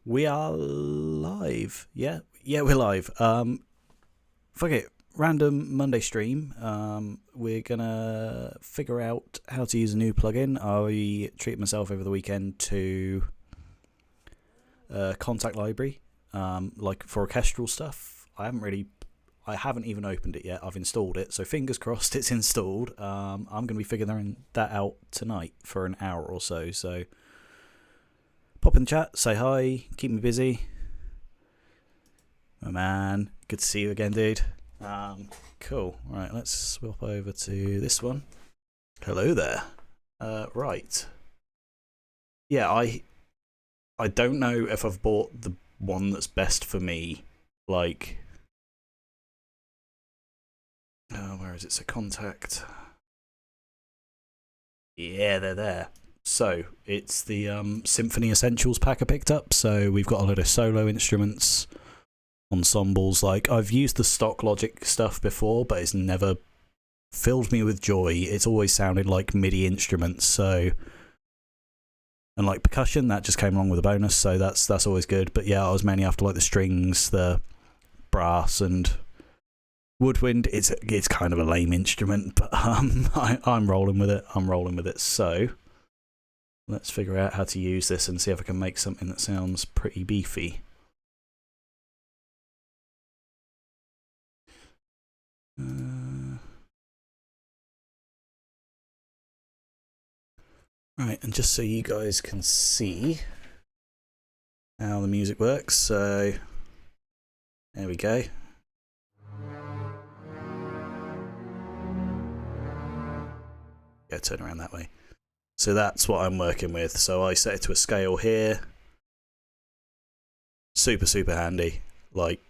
We are live. Yeah, we're live. Fuck it. Random Monday stream. We're gonna figure out how to use a new plugin. I treated myself over the weekend to KONTAKT library, like for orchestral stuff. I haven't even opened it yet. I've installed it, so fingers crossed it's installed. I'm gonna be figuring that out tonight for an hour or so. So pop in the chat, say hi, keep me busy. Oh man, good to see you again, dude. Cool. Right, let's swap over to this one. Hello there. Right. Yeah, I don't know if I've bought the one that's best for me. Like, where is it? So KONTAKT. Yeah, they're there. So it's the Symphony Essentials pack I picked up. So we've got a lot of solo instruments, ensembles. Like, I've used the stock Logic stuff before, but it's never filled me with joy. It's always sounded like MIDI instruments. So, and like percussion, that just came along with a bonus. So that's always good. But yeah, I was mainly after like the strings, the brass, and woodwind. It's kind of a lame instrument, but I'm rolling with it. So let's figure out how to use this and see if I can make something that sounds pretty beefy. Right, and just so you guys can see how the music works, so there we go. Yeah, turn around that way. So that's what I'm working with. So I set it to a scale here. Super handy. Like,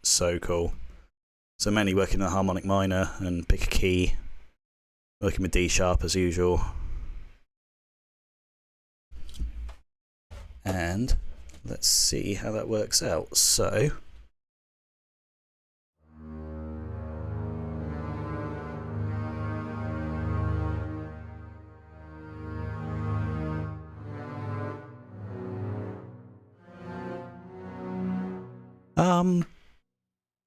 so cool. So mainly working in a harmonic minor and pick a key. Working with D sharp as usual. And let's see how that works out. So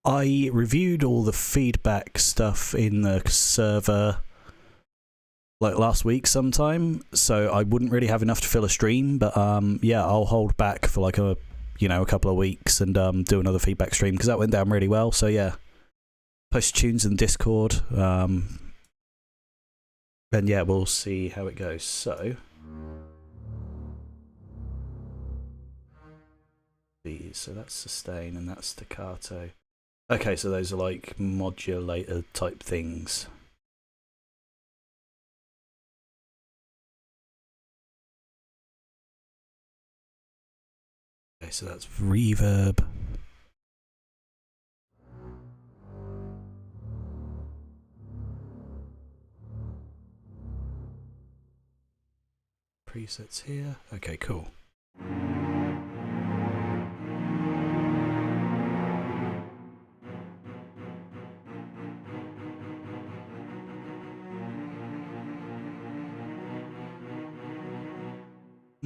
I reviewed all the feedback stuff in the server like last week sometime, so I wouldn't really have enough to fill a stream, but yeah, I'll hold back for like a couple of weeks and do another feedback stream because that went down really well. So yeah, post tunes in Discord, and yeah, we'll see how it goes. So that's sustain and that's staccato. Okay, so those are like modulator type things. Okay, so that's reverb. Presets here. Okay, cool.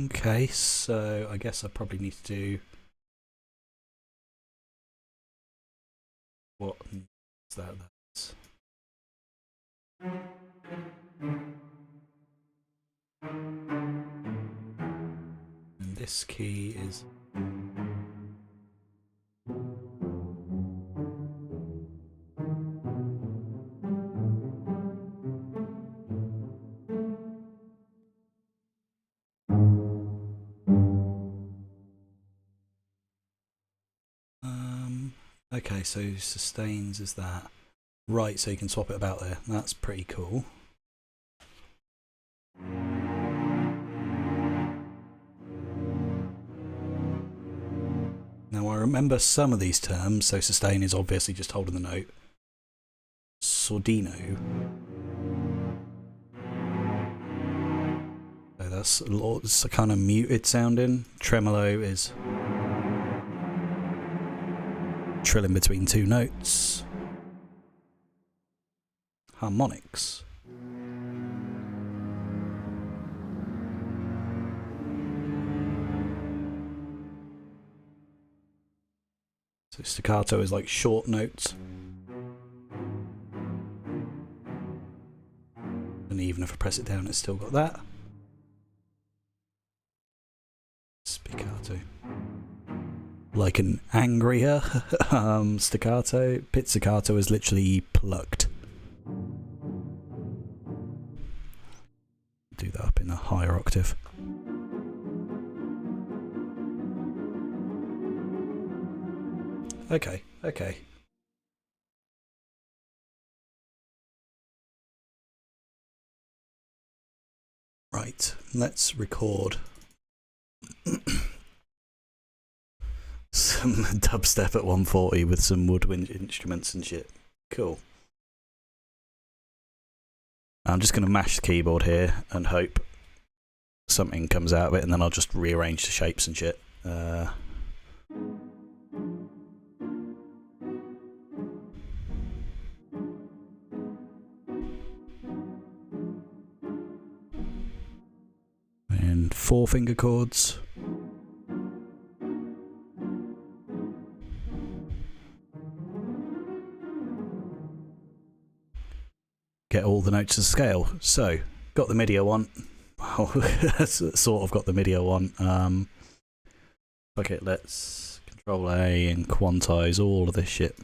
Okay, so I guess I probably need to do what is that? That's and this key is okay, so sustains is that. Right, so you can swap it about there. That's pretty cool. Now I remember some of these terms, so sustain is obviously just holding the note. Sordino. So that's lots of kind of muted sounding. Tremolo is trilling between two notes. Harmonics. So staccato is like short notes. And even if I press it down, it's still got that. Spiccato. Like an angrier staccato. Pizzicato is literally plucked. Do that up in a higher octave. Okay, okay. Right, let's record some dubstep at 140 with some woodwind instruments and shit. Cool. I'm just going to mash the keyboard here and hope something comes out of it, and then I'll just rearrange the shapes and shit. And 4-finger chords. Get all the notes to scale. So, got the MIDI I want. Well, sort of got the MIDI I want. Okay, let's Control A and quantize all of this shit.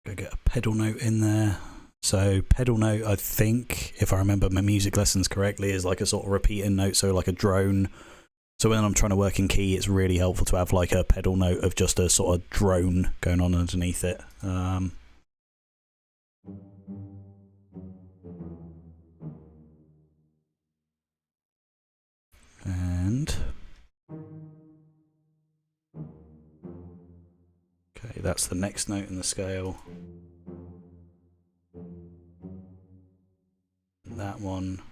Go get a pedal note in there. So pedal note, I think, if I remember my music lessons correctly, is like a sort of repeating note, so like a drone. So when I'm trying to work in key, it's really helpful to have like a pedal note of just a sort of drone going on underneath it. And okay, that's the next note in the scale. That one.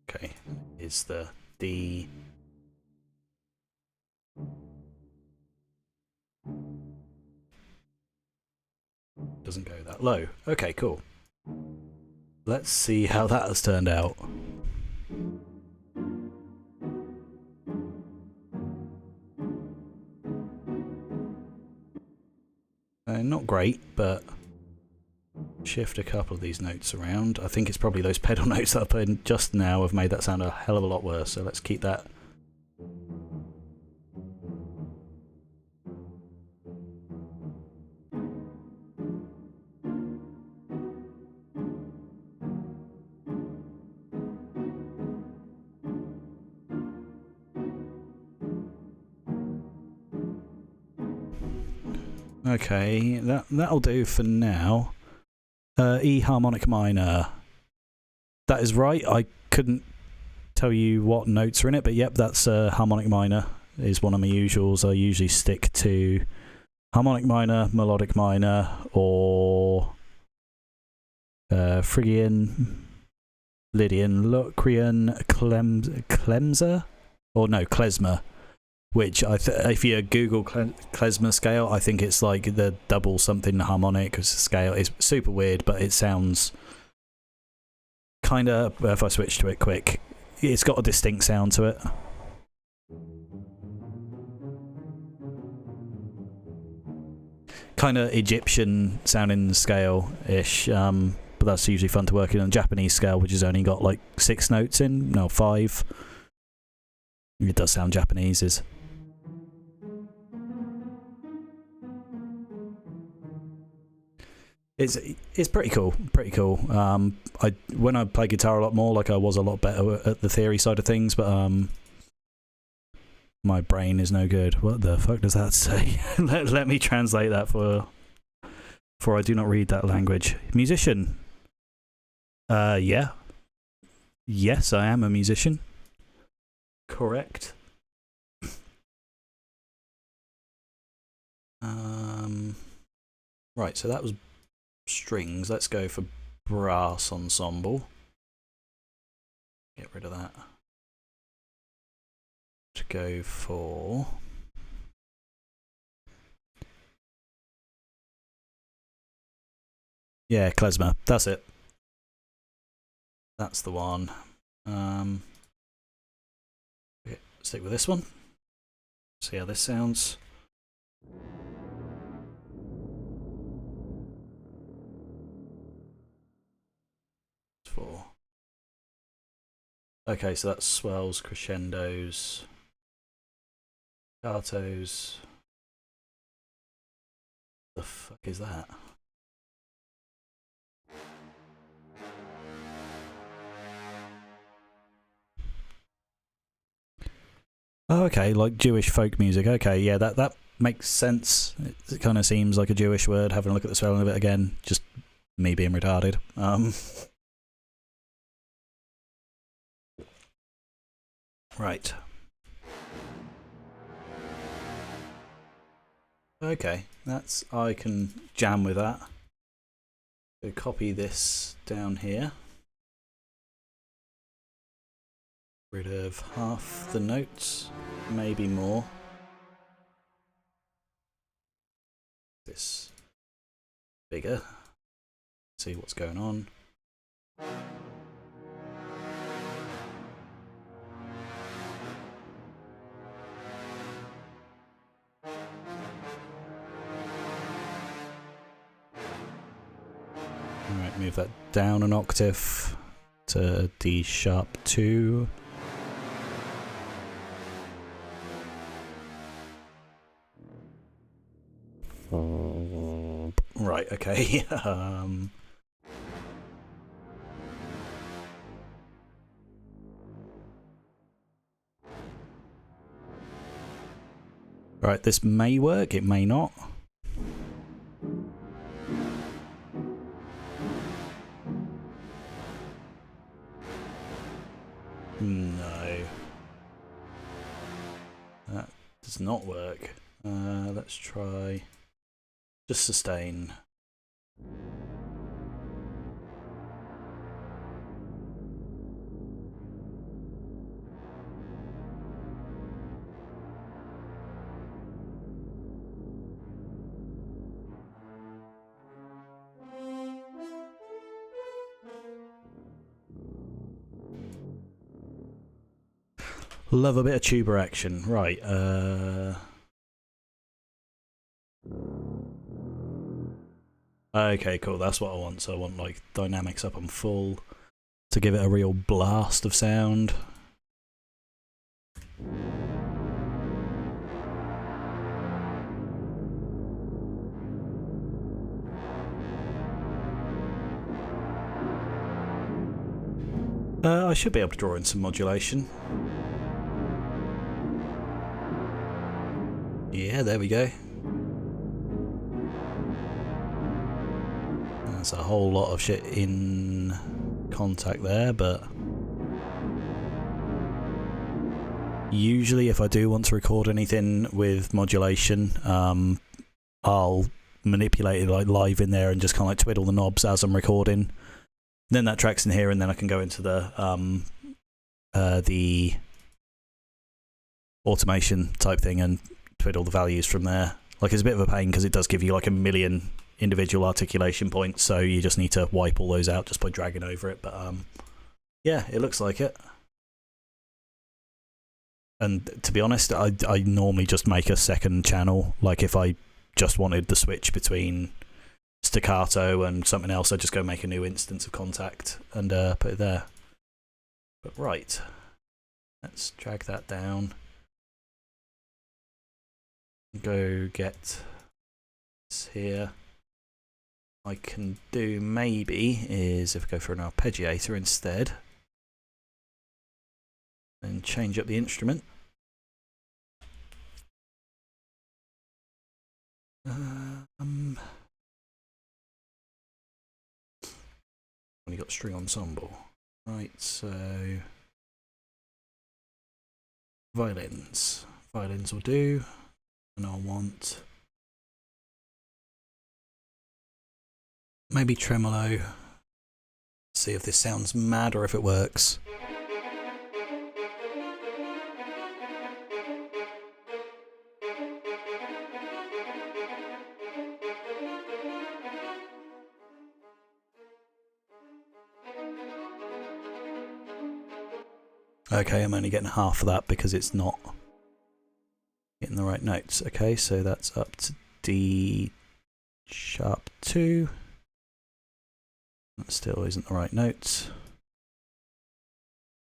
Okay, is the D. Doesn't go that low. Okay, cool. Let's see how that has turned out. Not great, but shift a couple of these notes around. I think it's probably those pedal notes that I put in just now have made that sound a hell of a lot worse, so let's keep that. Okay, that'll do for now. E harmonic minor. That is right. I couldn't tell you what notes are in it, but yep, that's harmonic minor is one of my usuals. I usually stick to harmonic minor, melodic minor, or Phrygian, Lydian, Locrian, Klezmer, or no, klezmer. Which if you Google klezmer scale, I think it's like the double something harmonic scale. It's super weird, but it sounds kind of, if I switch to it quick, it's got a distinct sound to it. Kind of Egyptian sounding scale-ish, but that's usually fun to work in. On Japanese scale, which has only got like 6 notes in, no, 5. It does sound Japanese. It's pretty cool, when I play guitar a lot more, like I was a lot better at the theory side of things, but My brain is no good. What the fuck does that say? let me translate that for I do not read that language. Musician. Yeah. Yes, I am a musician. Correct. Right, so that was strings. Let's go for brass ensemble. Get rid of that. To go for klezmer. That's it. That's the one. Okay, stick with this one. See how this sounds. Four. Okay, so that's swells, crescendos, staccatos. The fuck is that? Oh, okay, like Jewish folk music. Okay, yeah, that makes sense. It kind of seems like a Jewish word. Having a look at the spelling of it again, just me being retarded. Right. Okay, I can jam with that. So copy this down here. Rid of half the notes, maybe more. This bigger. See what's going on. Alright, move that down an octave to D sharp 2. Right, okay. Right, this may work, it may not. No. That does not work. Let's try just sustain. Love a bit of tuba action. Right, okay, cool, that's what I want. So I want like dynamics up on full to give it a real blast of sound. I should be able to draw in some modulation. Yeah, there we go. That's a whole lot of shit in Kontakt there, but usually if I do want to record anything with modulation, I'll manipulate it like live in there and just kind of like twiddle the knobs as I'm recording. Then that track's in here, and then I can go into the automation type thing and twiddle the values from there. Like, it's a bit of a pain because it does give you like a million individual articulation points, so you just need to wipe all those out just by dragging over it. But yeah, it looks like it. And to be honest, I normally just make a second channel. Like, if I just wanted the switch between staccato and something else, I'd just go make a new instance of Kontakt and put it there. But right, let's drag that down. Go get this here. I can do maybe is if I go for an arpeggiator instead, and change up the instrument. Only got string ensemble. Right, so violins. Violins will do. And I'll want maybe tremolo. See if this sounds mad or if it works. Okay, I'm only getting half of that because it's not getting the right notes. Okay, so that's up to D sharp 2. That still isn't the right notes.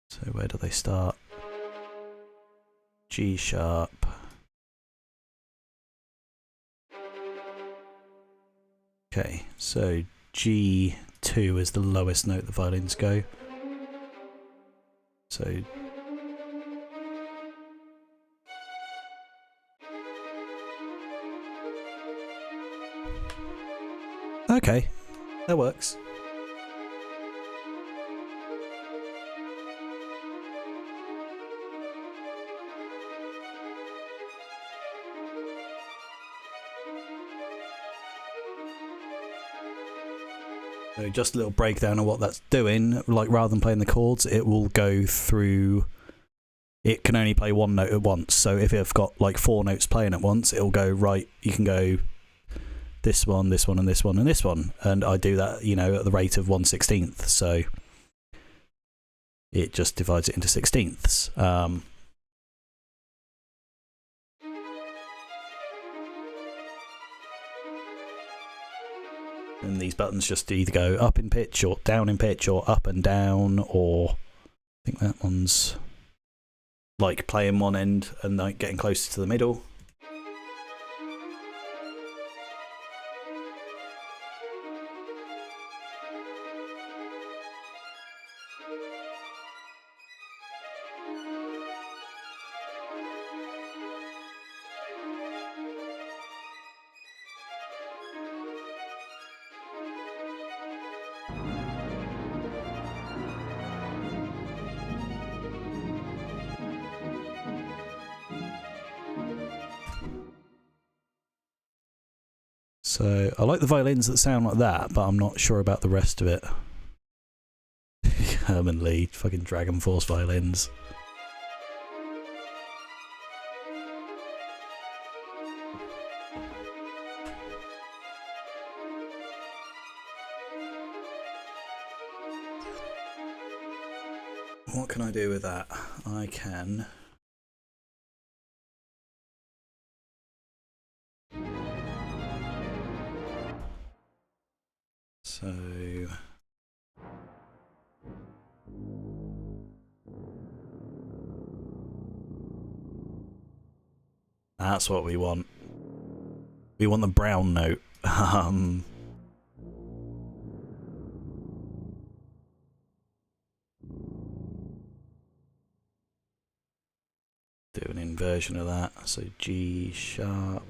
So where do they start? G sharp. Okay, so G2 is the lowest note the violins go. So okay, that works. So just a little breakdown of what that's doing. Like rather than playing the chords, it will go through. It can only play one note at once. So if you've got like 4 notes playing at once, it'll go right. You can go this one, this one, and this one, and this one. And I do that, you know, at the rate of 1/16. So it just divides it into 16ths. And these buttons just either go up in pitch or down in pitch or up and down, or I think that one's like playing one end and like getting closer to the middle. So I like the violins that sound like that, but I'm not sure about the rest of it. Herman Lee, fucking Dragon Force violins. What can I do with that? I can... So... That's what we want. We want the brown note. Do an inversion of that. So G sharp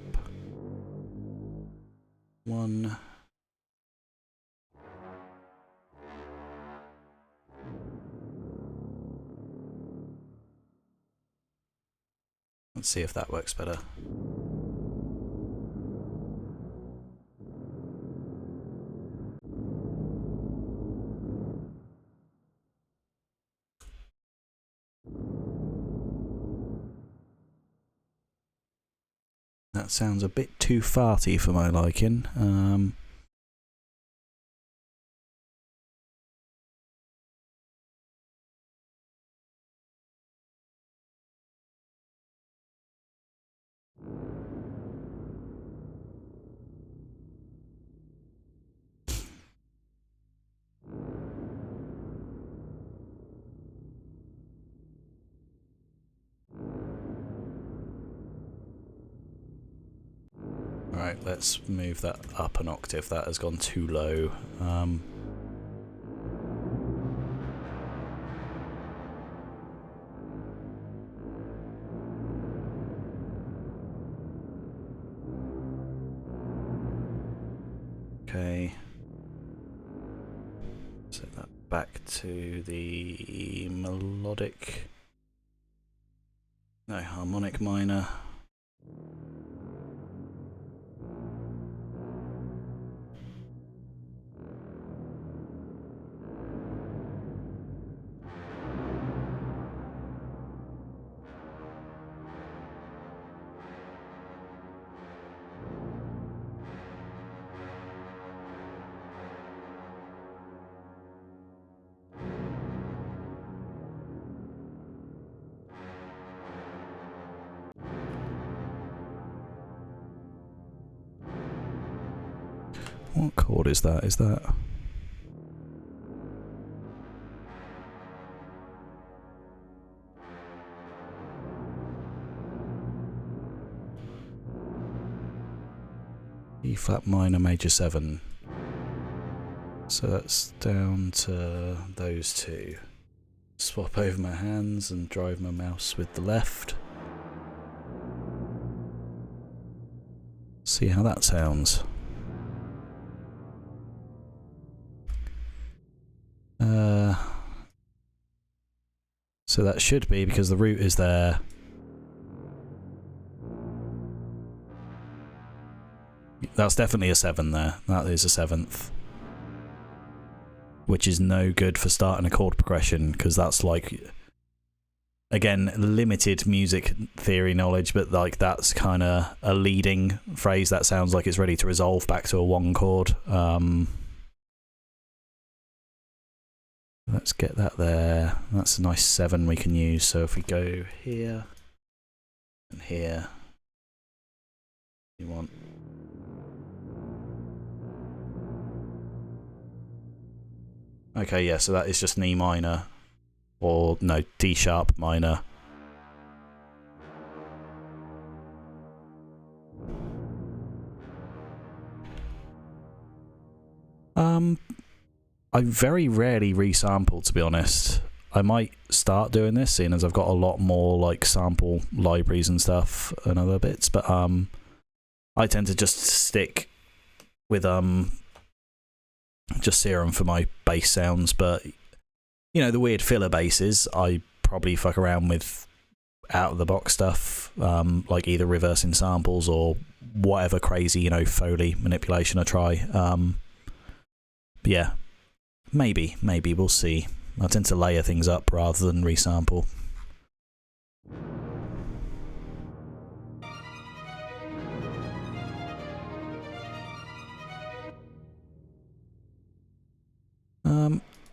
1. Let's see if that works better. That sounds a bit too farty for my liking. Alright, let's move that up an octave. That has gone too low. Set that back to the melodic, no, harmonic minor. What chord is that? Is that... E flat minor major 7. So that's down to those two. Swap over my hands and drive my mouse with the left. See how that sounds. So that should be, because the root is there. That's definitely a 7 there. That is a 7th. Which is no good for starting a chord progression, because that's like, again, limited music theory knowledge, but like that's kind of a leading phrase that sounds like it's ready to resolve back to a 1 chord. Let's get that there. That's a nice 7 we can use. So if we go here and here, you want... Okay, yeah, so that is just an E minor, or no, D sharp minor. I very rarely resample, to be honest. I might start doing this, seeing as I've got a lot more like sample libraries and stuff and other bits, but I tend to just stick with just Serum for my bass sounds. But you know, the weird filler basses, I probably fuck around with out of the box stuff, like either reversing samples or whatever crazy, you know, Foley manipulation I try. But yeah, maybe we'll see. I tend to layer things up rather than resample.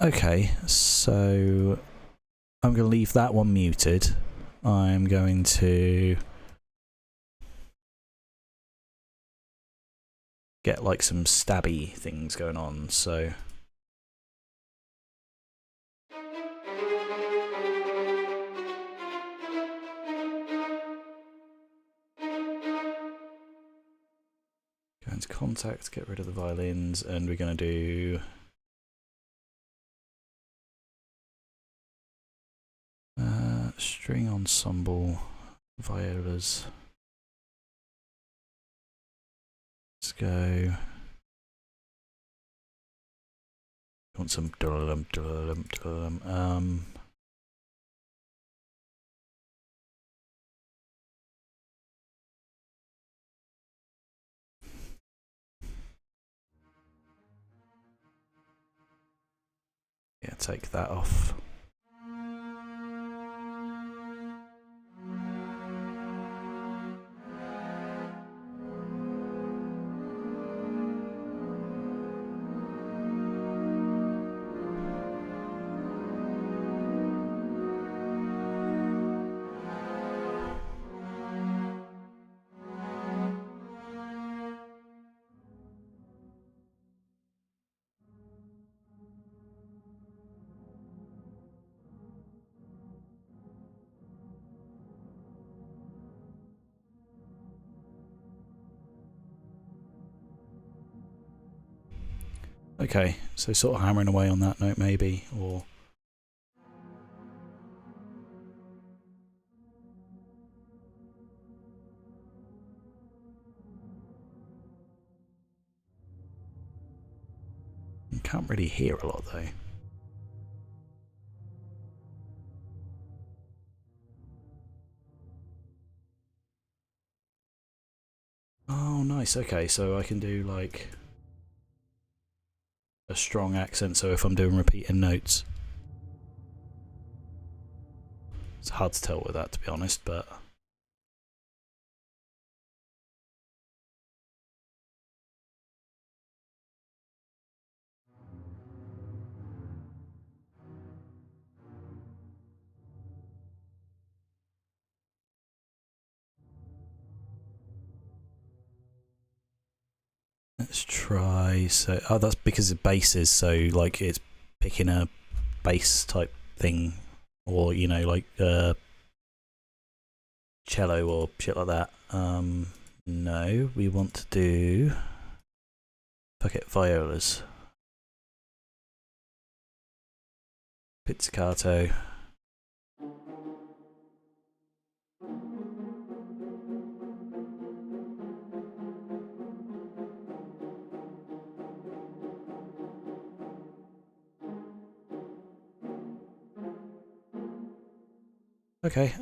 Okay, so I'm going to leave that one muted. I'm going to get like some stabby things going on, so... Go into Kontakt, get rid of the violins, and we're going to do... string ensemble, violas. Let's go... Want some yeah, take that off. Okay, so sort of hammering away on that note maybe, or... You can't really hear a lot though. nice. Okay, so I can do like a strong accent, so if I'm doing repeating notes. It's hard to tell with that, to be honest, but... Let's try, so... Oh, that's because of basses, so like it's picking a bass type thing, or, you know, like cello or shit like that. No, we want to do... Fuck it, violas. Pizzicato. Okay.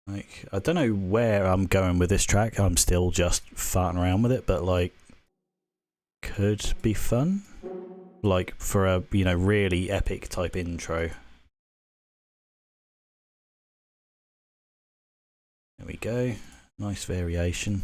Like, I don't know where I'm going with this track. I'm still just farting around with it, but like, could be fun. Like for a, you know, really epic type intro. There we go. Nice variation.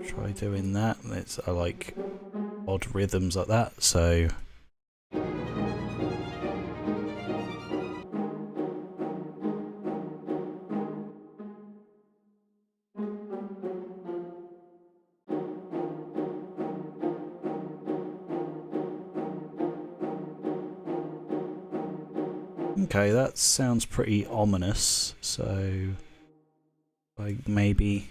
Try doing that. I like odd rhythms like that, so... Okay, that sounds pretty ominous, so... like maybe...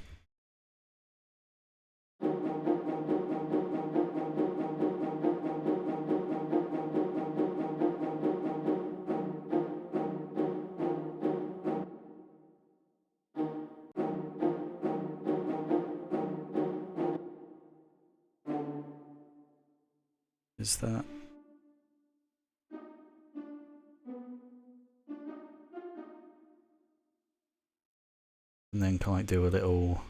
Is that... And then can I do a little...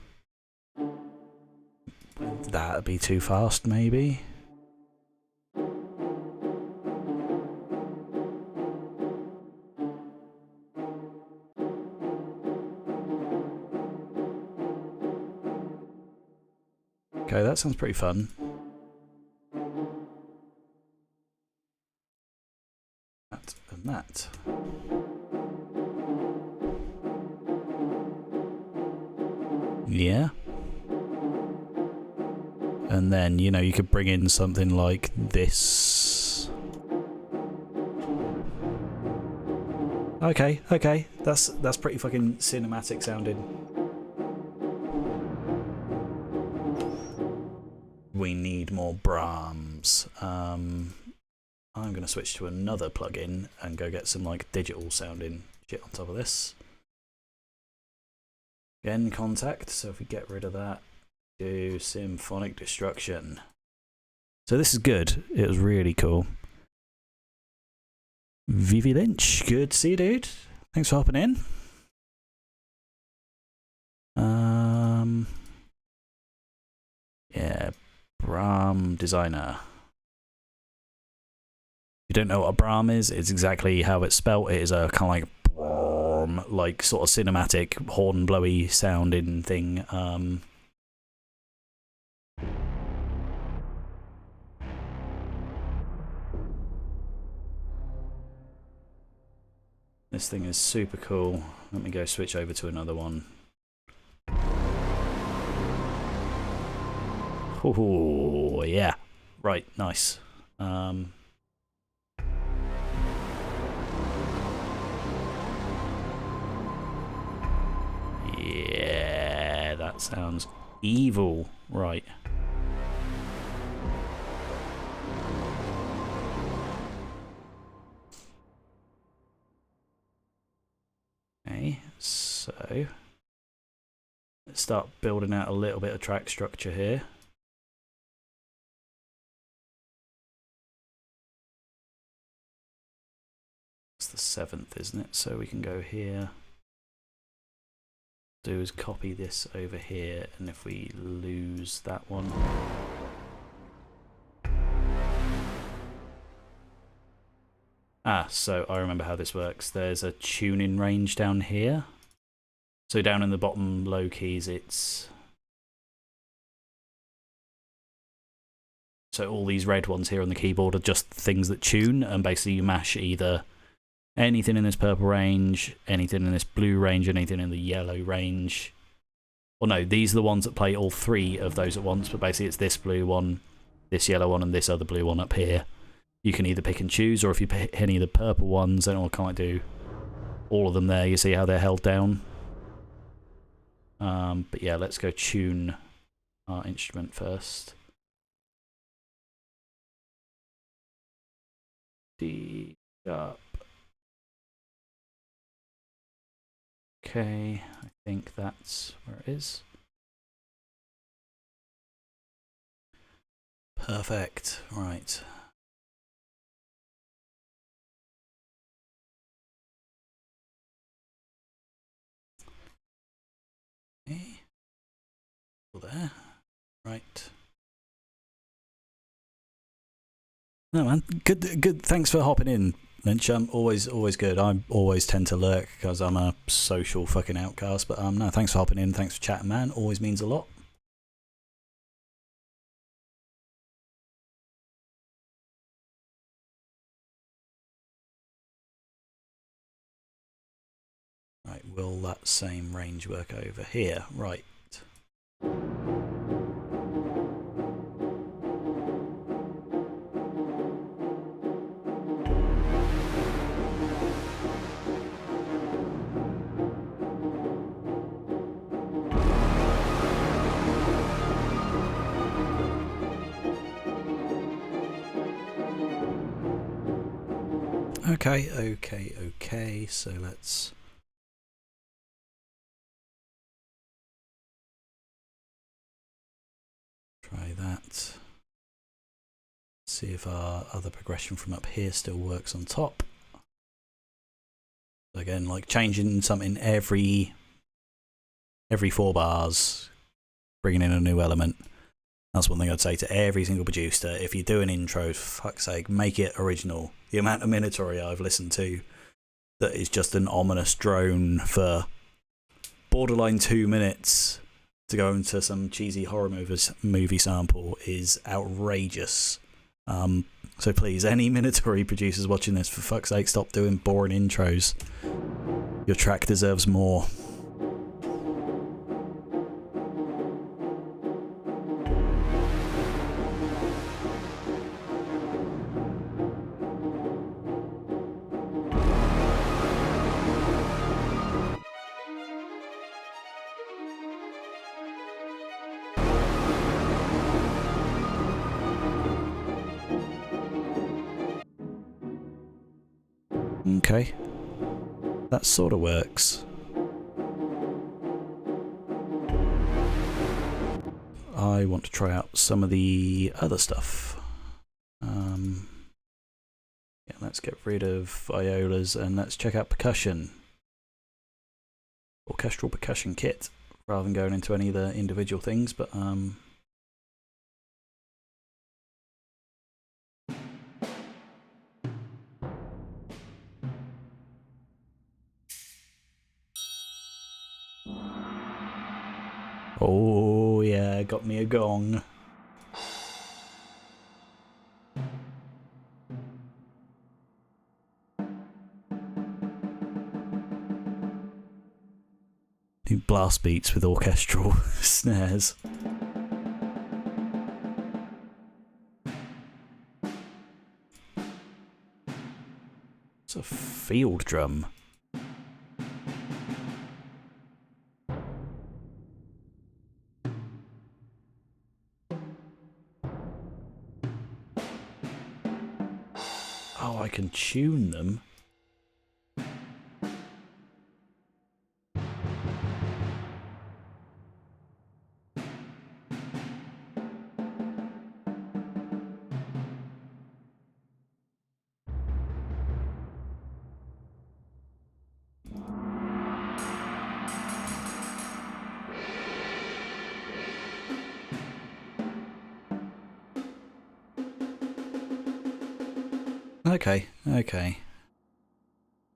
That'd be too fast, maybe? Okay, that sounds pretty fun. That and that. Yeah. And then, you know, you could bring in something like this. Okay. That's pretty fucking cinematic sounding. We need more Brahms. I'm going to switch to another plugin and go get some like digital sounding shit on top of this. Again, KONTAKT, so if we get rid of that, do Symphonic Destruction. So this is good. It was really cool. Vivi Lynch, good to see you, dude. Thanks for hopping in. Yeah, Brahm Designer. If you don't know what a Brahm is, it's exactly how it's spelt. It is a kind of like sort of cinematic horn blowy sounding thing. This thing is super cool. Let me go switch over to another one. Oh yeah, right, nice. Yeah, that sounds evil. Right. Okay, so let's start building out a little bit of track structure here. It's the 7th, isn't it? So we can go here. Do is copy this over here, and if we lose that one, so I remember how this works. There's a tuning range down here. So down in the bottom low keys, it's so all these red ones here on the keyboard are just things that tune, and basically you mash either anything in this purple range, anything in this blue range, anything in the yellow range. Well, no, these are the ones that play all 3 of those at once, but basically it's this blue one, this yellow one, and this other blue one up here. You can either pick and choose, or if you pick any of the purple ones, then I can't do all of them there. You see how they're held down? But yeah, let's go tune our instrument first. D sharp. Okay, I think that's where it is. Perfect, right. Okay. There. Right. No man, good. Thanks for hopping in, Lynch. Always good. I always tend to lurk because I'm a social fucking outcast. But no, thanks for hopping in. Thanks for chatting, man. Always means a lot. Right, will that same range work over here? Right. Okay, so let's try that. See if our other progression from up here still works on top. Again, like changing something every 4 bars, bringing in a new element. That's one thing I'd say to every single producer. If you do an intro, for fuck's sake, make it original. The amount of Minatory I've listened to that is just an ominous drone for borderline 2 minutes to go into some cheesy horror movie sample is outrageous. So please, any Minatory producers watching this, for fuck's sake, stop doing boring intros. Your track deserves more. Okay, that sort of works. I want to try out some of the other stuff. Yeah, let's get rid of violas and let's check out percussion. Orchestral percussion kit, rather than going into any of the individual things, but oh yeah, got me a gong. Do blast beats with orchestral snares. It's a field drum. Oh, I can tune them. Okay, okay.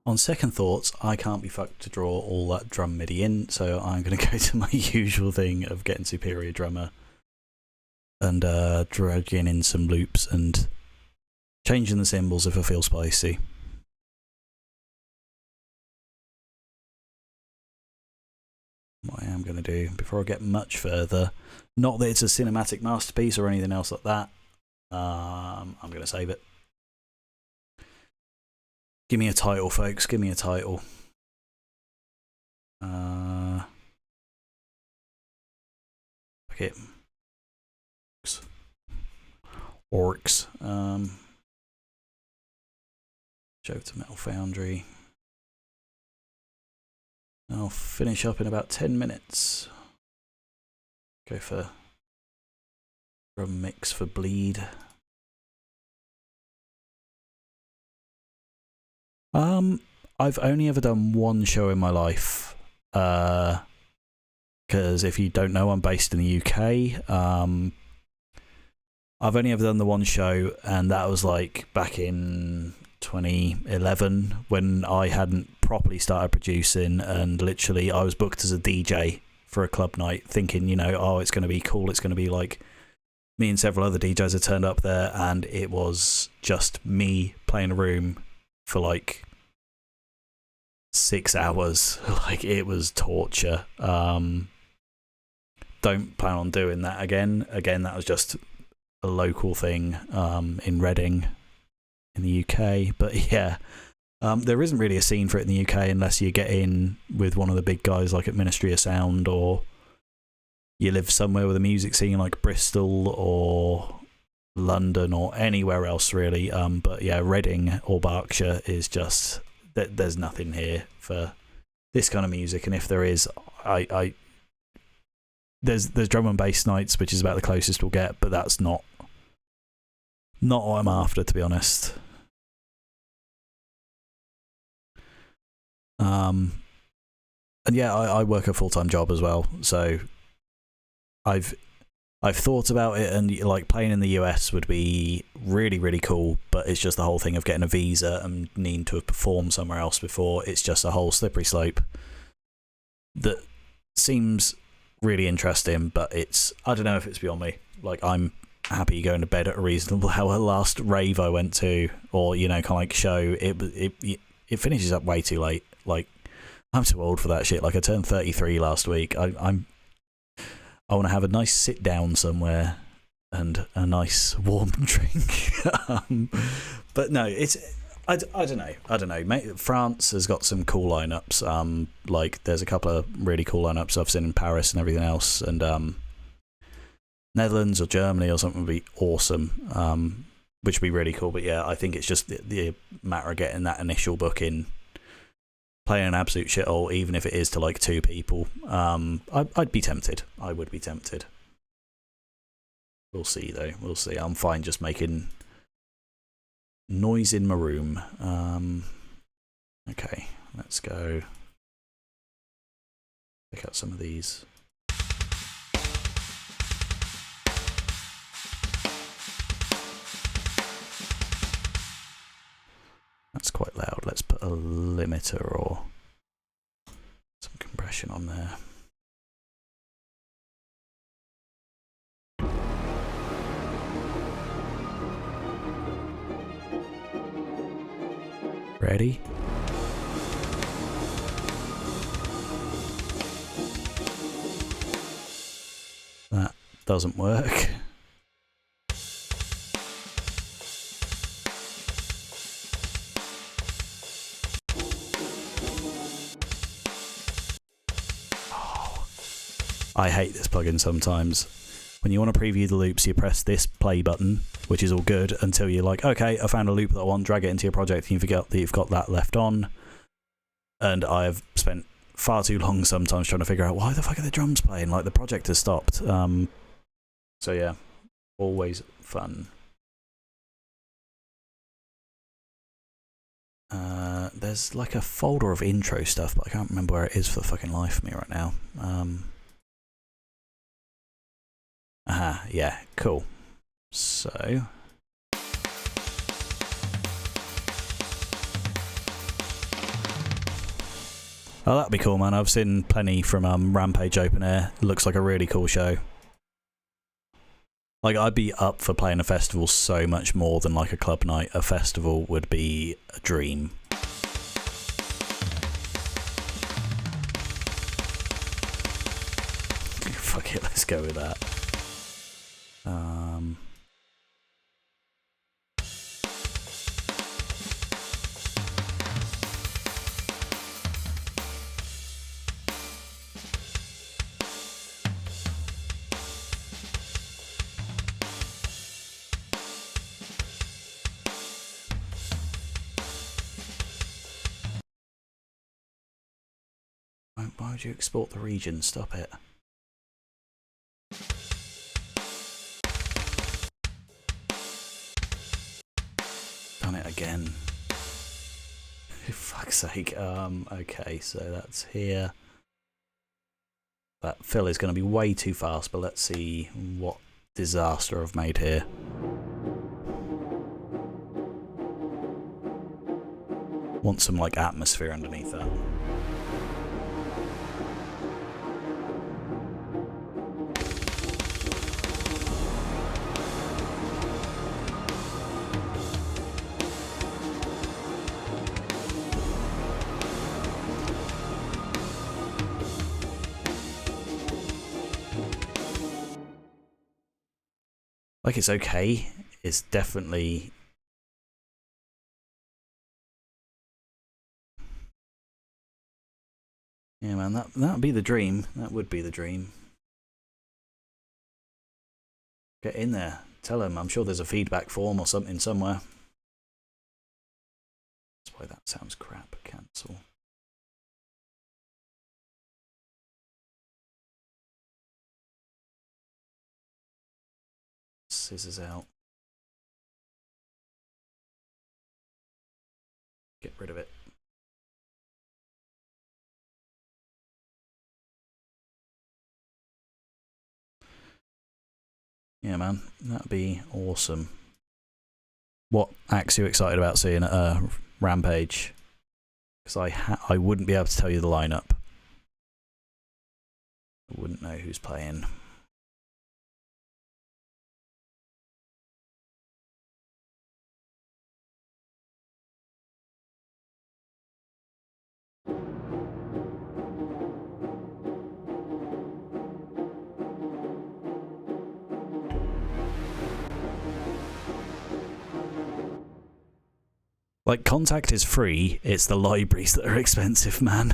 On second thoughts, I can't be fucked to draw all that drum MIDI in, so I'm going to go to my usual thing of getting Superior Drummer and dragging in some loops and changing the cymbals if I feel spicy. What I am going to do, before I get much further, not that it's a cinematic masterpiece or anything else like that, I'm going to save it. Give me a title, folks, give me a title. Okay. Orcs. Show to Metal Foundry. I'll finish up in about 10 minutes. Go for drum mix for Bleed. I've only ever done one show in my life. Because if you don't know, I'm based in the UK. I've only ever done the one show, and that was like back in 2011 when I hadn't properly started producing, and literally I was booked as a DJ for a club night, thinking, you know, oh, it's going to be cool. It's going to be like me and several other DJs had turned up there, and it was just me playing a room for like 6 hours. Like, it was torture. Don't plan on doing that again. Again, that was just a local thing in Reading in the UK. But yeah, there isn't really a scene for it in the UK unless you get in with one of the big guys like at Ministry of Sound, or you live somewhere with a music scene like Bristol or London or anywhere else really. But yeah, Reading or Berkshire is just, there's nothing here for this kind of music. And if there is, there's drum and bass nights, which is about the closest we'll get, but that's not what I'm after, to be honest. And yeah, I work a full-time job as well, so I've thought about it, and like playing in the US would be really, really cool, but it's just the whole thing of getting a visa and needing to have performed somewhere else before. It's just a whole slippery slope that seems really interesting, but I don't know if it's beyond me. Like, I'm happy going to bed at a reasonable hour. Last rave I went to, or you know, kind of like show, it finishes up way too late. Like, I'm too old for that shit. Like, I turned 33 last week. I want to have a nice sit down somewhere and a nice warm drink. But no, I don't know. France has got some cool lineups. Like, there's a couple of really cool lineups I've seen in Paris and everything else, and Netherlands or Germany or something would be awesome. Which would be really cool. But yeah, I think it's just the matter of getting that initial booking, playing an absolute shithole, even if it is to like 2 people. I'd be tempted. I would be tempted. We'll see though. We'll see. I'm fine just making noise in my room. Okay, let's go pick out some of these. That's quite loud. Let's put a limiter or some compression on there. Ready? That doesn't work. I hate this plugin sometimes. When you want to preview the loops, you press this play button, which is all good, until you're like, okay, I found a loop that I want, drag it into your project, and you forget that you've got that left on. And I've spent far too long sometimes trying to figure out, why the fuck are the drums playing? Like, the project has stopped. So yeah, always fun. There's like a folder of intro stuff, but I can't remember where it is for the fucking life of me right now. Aha, yeah, cool. So Oh, that'd be cool, man. I've seen plenty from Rampage Open Air. It looks like a really cool show. Like, I'd be up for playing a festival so much more than like a club night. A festival would be a dream. Fuck it, let's go with that. Why would you export the region? Stop it. Done it again. For fuck's sake. Okay, so that's here. That fill is going to be way too fast, but let's see what disaster I've made here. Want some like atmosphere underneath that. Like, it's okay. It's definitely... Yeah, man, that would be the dream. That would be the dream. Get in there. Tell him. I'm sure there's a feedback form or something somewhere. That's why that sounds crap. Cancel. Scissors out. Get rid of it. Yeah, man, that'd be awesome. What acts are you excited about seeing at Rampage? Because I wouldn't be able to tell you the lineup. I wouldn't know who's playing. Like, KONTAKT is free, it's the libraries that are expensive, man.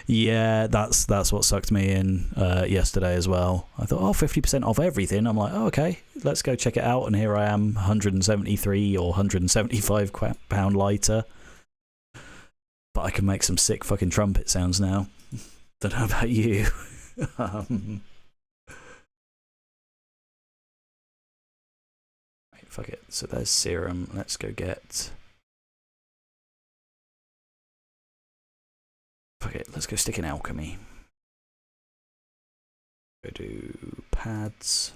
Yeah, that's what sucked me in yesterday as well. I thought, oh, 50% off everything. I'm like, oh, okay, let's go check it out. And here I am, 173 or 175 pound lighter. But I can make some sick fucking trumpet sounds now. Don't know about you. Fuck it. So there's serum. Let's go get... Fuck it. Let's go stick in alchemy. Go do pads.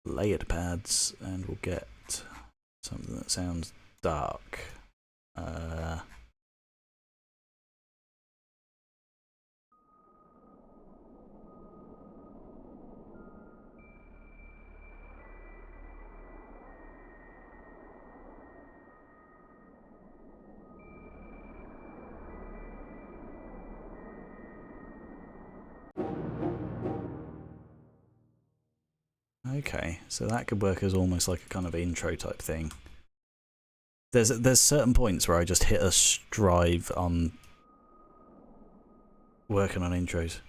Layered pads. And we'll get something that sounds dark. Okay, so that could work as almost like a kind of intro type thing. There's certain points where I just hit a strive on working on intros.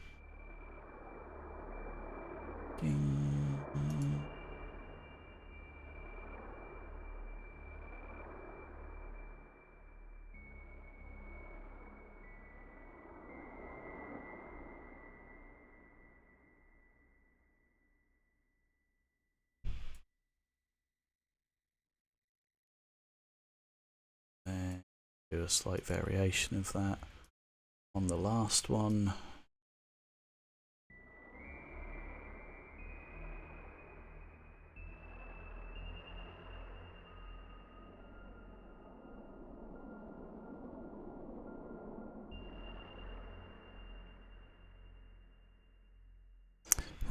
Do a slight variation of that on the last one.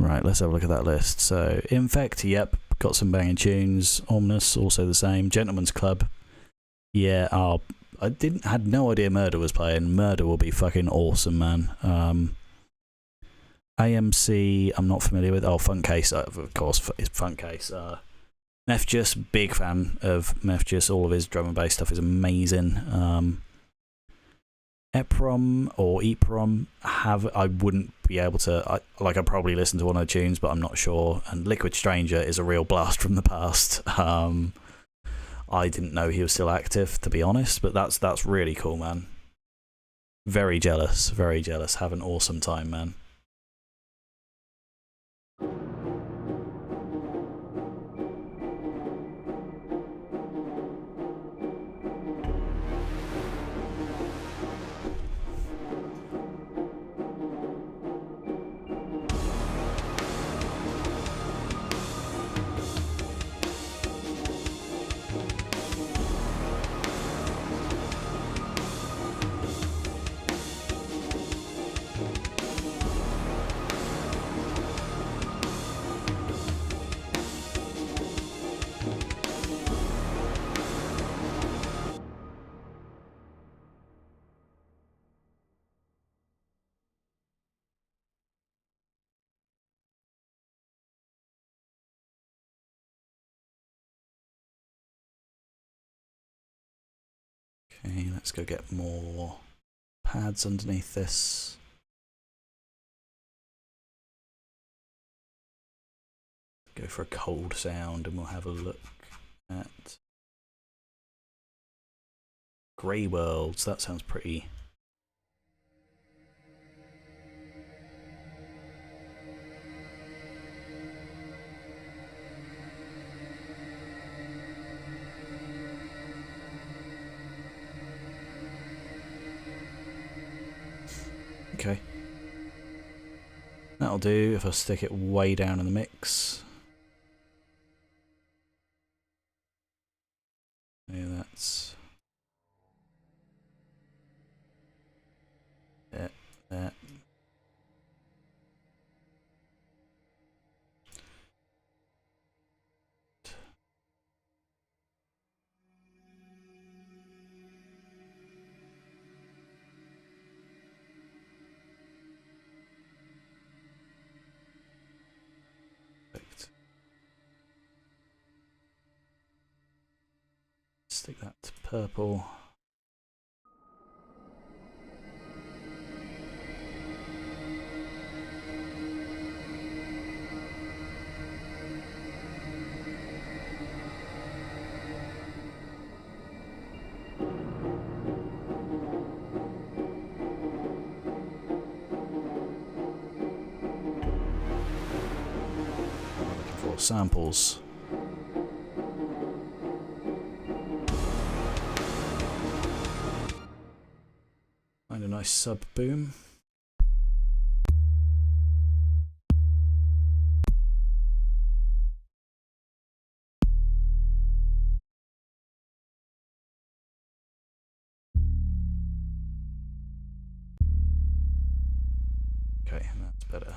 Right, let's have a look at that list. So, Infect, yep, got some banging tunes. Omnus, also the same. Gentleman's Club, yeah. Oh, had no idea Murder was playing. Murder will be fucking awesome, man. AMC, I'm not familiar with. Oh, Funkcase, of course, it's Funkcase. Mefjus, big fan of Mefjus. All of his drum and bass stuff is amazing. EPROM or EPROM, I wouldn't be able to. I'd probably listen to one of the tunes, but I'm not sure. And Liquid Stranger is a real blast from the past. I didn't know he was still active, to be honest, but that's really cool, man. Very jealous, very jealous. Have an awesome time, man. Okay, let's go get more pads underneath this. Go for a cold sound and we'll have a look at Grey Worlds. That sounds pretty. Okay. That'll do if I stick it way down in the mix. Yeah, that's it. That. Stick that to purple. I'm looking for samples. Find a nice sub boom. Okay, that's better.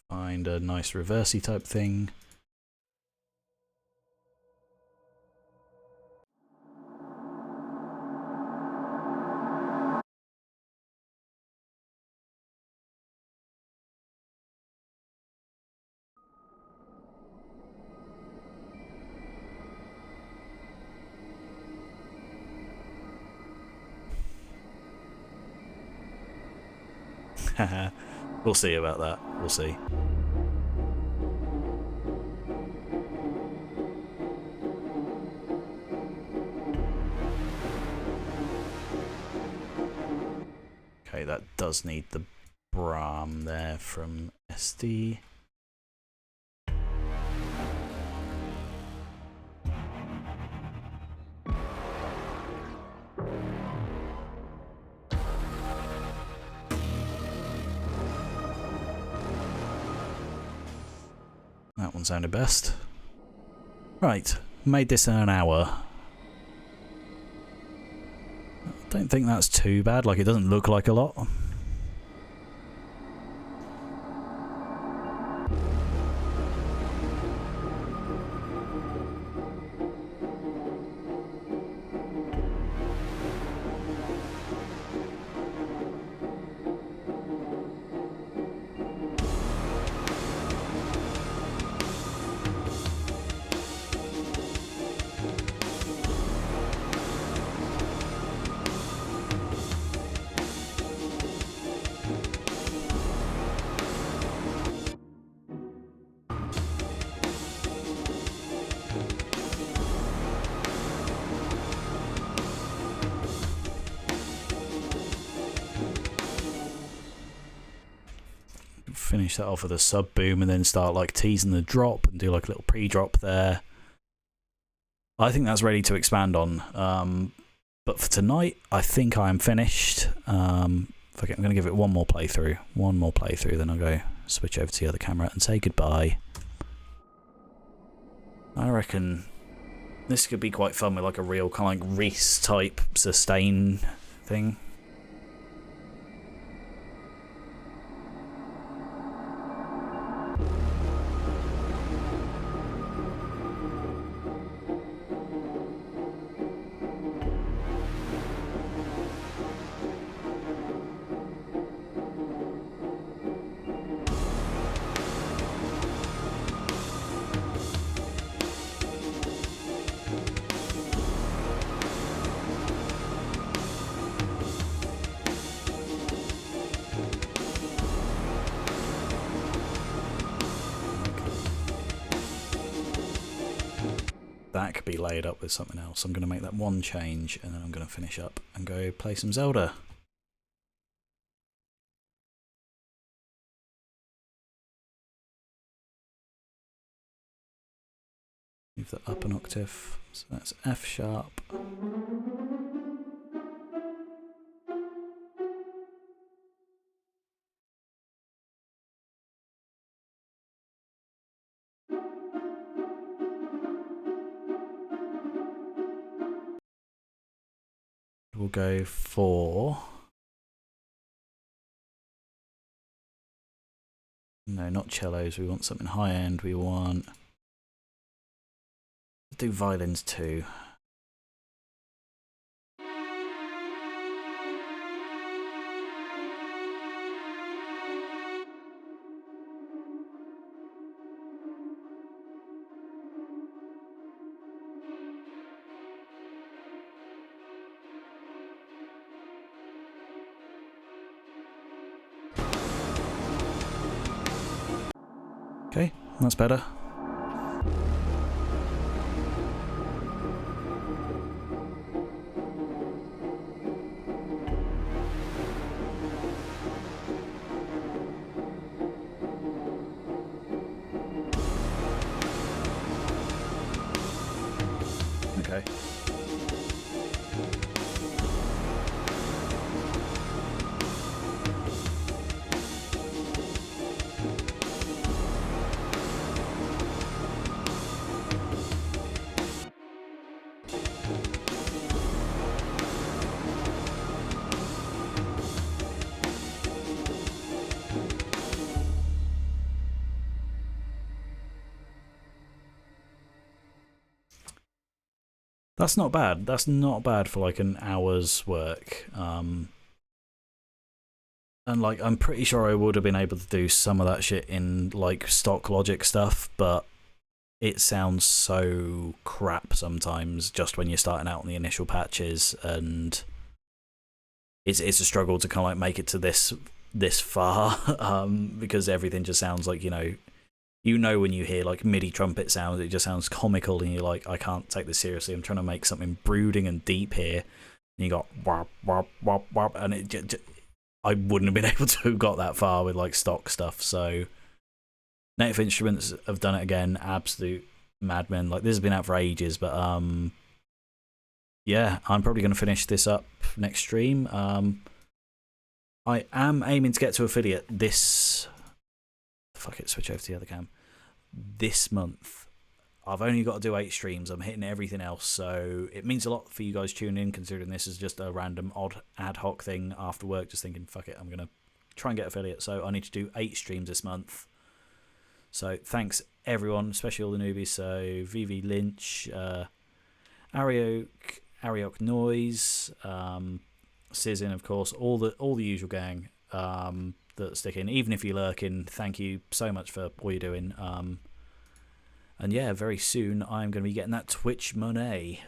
Find a nice reversey type thing. We'll see about that. We'll see. Okay, that does need the Brahm there from SD. That one sounded best. Right, made this in an hour. I don't think that's too bad, like it doesn't look like a lot. finish that off with a sub boom and then start like teasing the drop and do like a little pre-drop there. I think that's ready to expand on. But for tonight, I think I'm finished. Fuck it, I'm going to give it one more playthrough. One more playthrough, then I'll go switch over to the other camera and say goodbye. I reckon this could be quite fun with like a real kind of like Reese type sustain thing. That could be laid up with something else. I'm going to make that one change and then I'm going to finish up and go play some Zelda. Move that up an octave. So that's F sharp. We'll go for... No, not cellos. We want something high end. We want... do violins too. Okay, that's better. Okay. That's not bad. That's not bad for like an hour's work. And like, I'm pretty sure I would have been able to do some of that shit in like stock Logic stuff, but it sounds so crap sometimes just when you're starting out on the initial patches, and it's a struggle to kind of like make it to this far, because everything just sounds like, you know when you hear like MIDI trumpet sounds, it just sounds comical, and you're like, I can't take this seriously. I'm trying to make something brooding and deep here, and you got wop wop wop wop, and it I wouldn't have been able to have got that far with like stock stuff. So Native Instruments have done it again, absolute madmen. Like, this has been out for ages, but yeah, I'm probably going to finish this up next stream. I am aiming to get to affiliate this. Fuck it, switch over to the other cam. This month, I've only got to do 8 streams. I'm hitting everything else, so it means a lot for you guys tuning in, considering this is just a random odd ad hoc thing after work, just thinking, fuck it, I'm going to try and get affiliate. So I need to do 8 streams this month. So thanks everyone, especially all the newbies. So VV Lynch, Ariok Noise, Sizzin, of course, all the usual gang that stick in. Even if you're lurking, thank you so much for all you're doing. And yeah, very soon I'm going to be getting that Twitch money,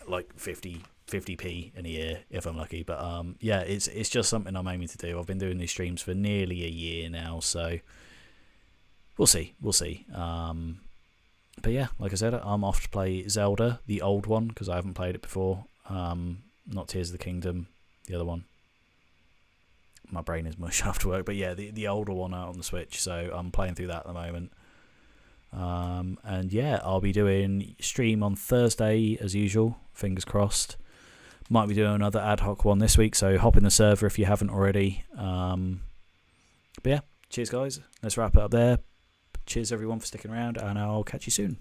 like 50p in a year if I'm lucky. But yeah, it's just something I'm aiming to do. I've been doing these streams for nearly a year now, so we'll see. But yeah, like I said, I'm off to play Zelda, the old one, because I haven't played it before. Not Tears of the Kingdom, the other one. my brain is mush after work. But yeah, the older one out on the Switch. So I'm playing through that at the moment. And yeah, I'll be doing stream on Thursday as usual. Fingers crossed. Might be doing another ad hoc one this week. So hop in the server if you haven't already. But yeah, cheers guys. Let's wrap it up there. Cheers everyone for sticking around, and I'll catch you soon.